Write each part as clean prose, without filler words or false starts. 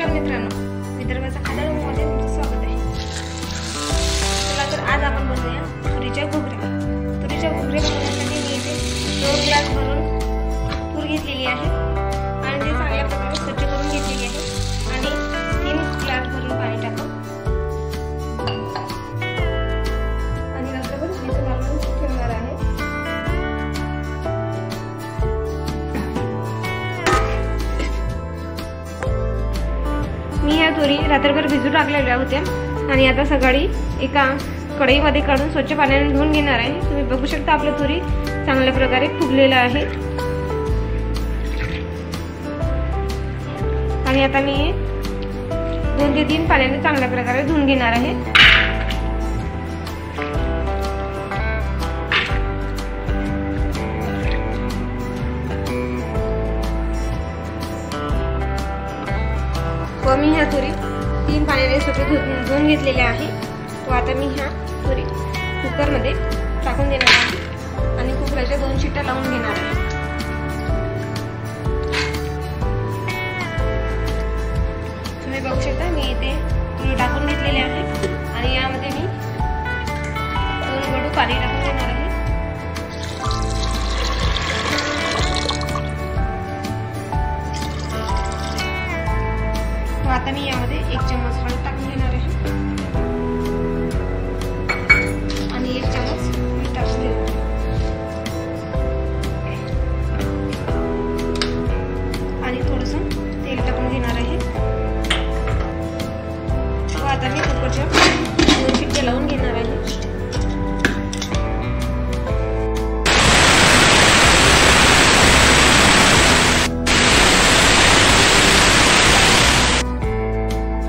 नमस्कार मित्रांनो, विदर्भाच्या खाद्यमध्ये तुमचं स्वागत आहे। चला तर आज आपण बनवूया तुरीच्या घुगऱ्या। तुरीच्या घुगऱ्या बनवण्यासाठी मी इथे 2 ग्लास भरून तूर घेतलेली आहे आणि ते चांगल्या प्रकारे स्वच्छ करून घेतलेली आहे आणि 3 ग्लास भरून पाणी टाकून आणि रात्रभर भिजत घालून ठेवणार आहे। मी ह्या तुरी रात्रभर भिजू टाकलेल्या होत्या आणि आता सकाळी एका कढईमध्ये काढून स्वच्छ पाण्याने धुवून घेणार आहे। तुम्ही बघू शकता आपल्या तुरी चांगल्या प्रकारे फुगलेल्या आहेत आणि आता मी 2 ते 3 पाण्याने चांगल्या प्रकारे धुवून घेणार आहे। व मी ह्या तुरी 3 पाण्याने स्वच्छ धुवून घेतलेल्या आहे। व आता मी ह्या तुरी कुकरमध्ये टाकून देणार आहे आणि कुकरच्या 2 शिट्ट्या लावून घेणार आहे। तुम्ही बघू शकता मी इथे तुरी टाकून घेतलेली आहे आणि यामध्ये मी 2 गडू पाणी टाकून देणार आहे। आता मी यामध्ये 1 चम्मच हळद टाकून घेणार आहे आणि 1 चम्मच मीठ टाकून देणार आहे आणि थोडंसं तेल टाकून घेणार आहे। व आता मी कुकरच्या 2 शिट्ट्या लावून घेणार आहे।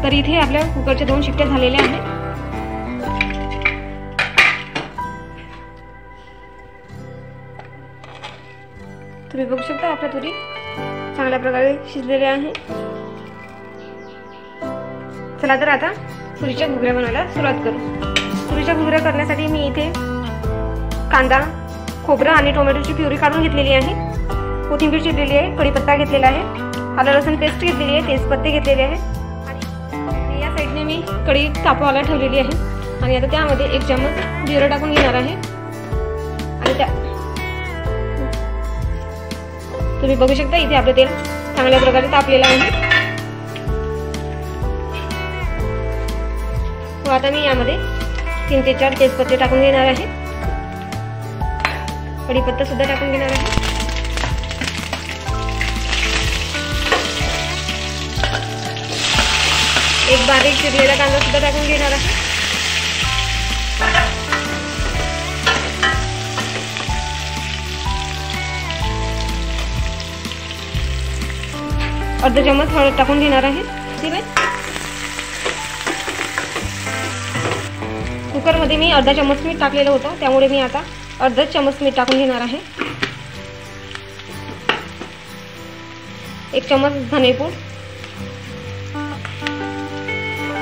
तर इथे आपल्या कुकरच्या 2 शिट्ट्या झालेल्या आहेत। तुम्ही बघू शकता आपल्या तुरी चांगल्या प्रकारे शिजलेल्या आहेत। चला तर आता तुरीच्या घुगऱ्या बनवायला सुरुवात करू। तुरीच्या घुगऱ्या करण्यासाठी मी इथे कांदा, खोबरं आणि टोमॅटोची प्युरी काढून घेतलेली आहे, कोथिंबीर चिरलेली आहे, कढीपत्ता घेतलेला आहे, आलं लसूण पेस्ट घेतलेली आहे, तेजपत्ते घेतलेले आहे आणि या साईडने मी कढी तापवायला ठेवलेली आहे आणि आता त्यामध्ये 1 चम्मच जिरं टाकून घेणार आहे आणि त्या तुम्ही बघू शकता इथे आपलं तेल चांगल्या प्रकारे तापलेलं आहे। व आता मी यामध्ये 3 ते 4 तेजपत्ते टाकून घेणार आहे, कढीपत्ता सुद्धा टाकून घेणार आहे। एक बारीक चिरलेला कांदा सुद्धा टाकून घेणार आहे। अर्धा चम्मच हळद टाकून घेणार आहे। कुकर मध्ये मी अर्धा चम्मच मीठ टाकलेलं होतं, त्यामुळे मी आता अर्धा चम्मच मीठ टाकून घेणार आहे। 1 चम्मच धनेपूड,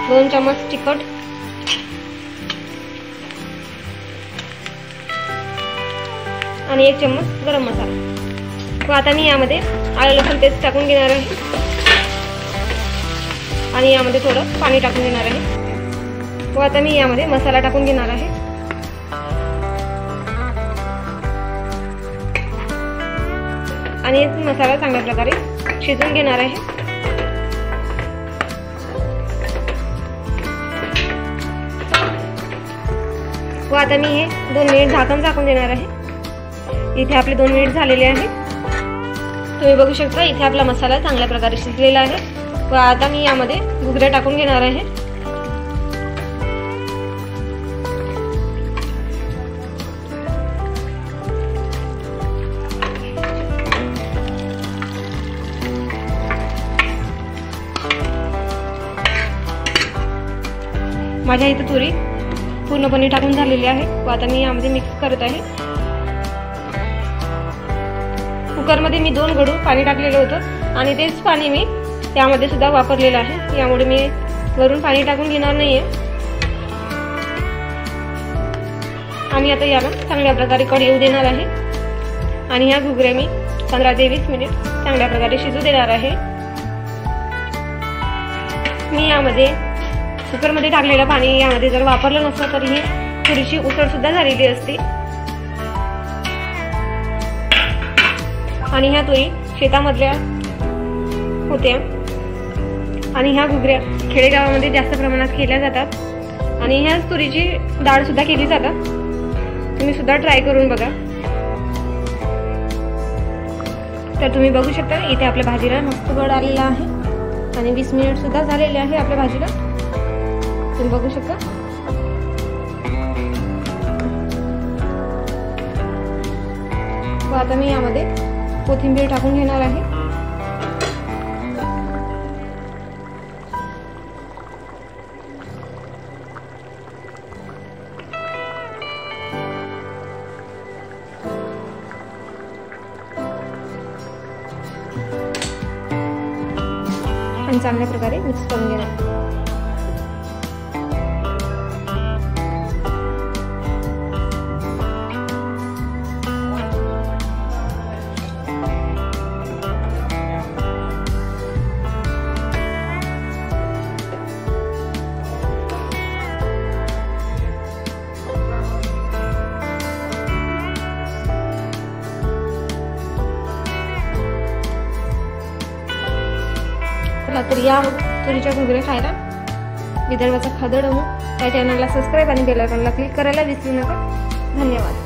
2 चम्मच तिखट आणि 1 चम्मच गरम मसाला। व आता मी यामध्ये आलं लसूण पेस्ट टाकून घेणार आहे आणि यामध्ये थोडं पाणी टाकून घेणार आहे। व आता मी यामध्ये मसाला टाकून घेणार आहे आणि मसाला चांगल्या प्रकारे शिजवून घेणार आहे। व आता मी हे 2 मिनिट झाकण देणार आहे। इथे आपले 2 मिनिट झालेले आहेत। तुम्ही बघू शकता इथे आपला मसाला चांगल्या प्रकारे शिजलेला आहे व आता मी यामध्ये घुगऱ्या टाकून घेणार आहे। माझ्या इथे तुरी पूर्णपणे टाकून झालेली आहे व आता मी यामध्ये मिक्स करत आहे। कुकरमध्ये मी 2 गडू पाणी टाकलेलं होतं आणि तेच पाणी मी त्यामध्ये सुद्धा वापरलेलं आहे, यामुळे मी वरून पाणी टाकून घेणार नाहीये। आणि आता याला चांगल्या प्रकारे कढी येऊ देणार आहे आणि ह्या घुगऱ्या मी 15 ते 20 मिनिट चांगल्या प्रकारे शिजू देणार आहे। मी यामध्ये कुकरमध्ये टाकलेलं पाणी यामध्ये जर वापरलं नसतं तर ही तुरीची उसळ सुद्धा झालेली असते। आणि ह्या तुरी शेतामधल्या होत्या आणि ह्या घुगऱ्या खेडेगावामध्ये जास्त प्रमाणात केल्या जातात आणि ह्याच तुरीची डाळ सुद्धा केली जातात। तुम्ही सुद्धा ट्राय करून बघा। तर तुम्ही बघू शकता इथे आपल्या भाजीला मस्त गड आलेला आहे आणि 20 मिनिट सुद्धा झालेले आहे आपल्या भाजीला, तुम्ही बघू शकता। आता मी यामध्ये कोथिंबीर टाकून घेणार आहे। आणि चांगल्या प्रकारे मिक्स करून घेणार। तर या तुरीच्या घुगऱ्या खायला विदर्भाचा खादड या चॅनलला सबस्क्राईब आणि बेल आयकॉनला क्लिक करायला विसरू नका। धन्यवाद।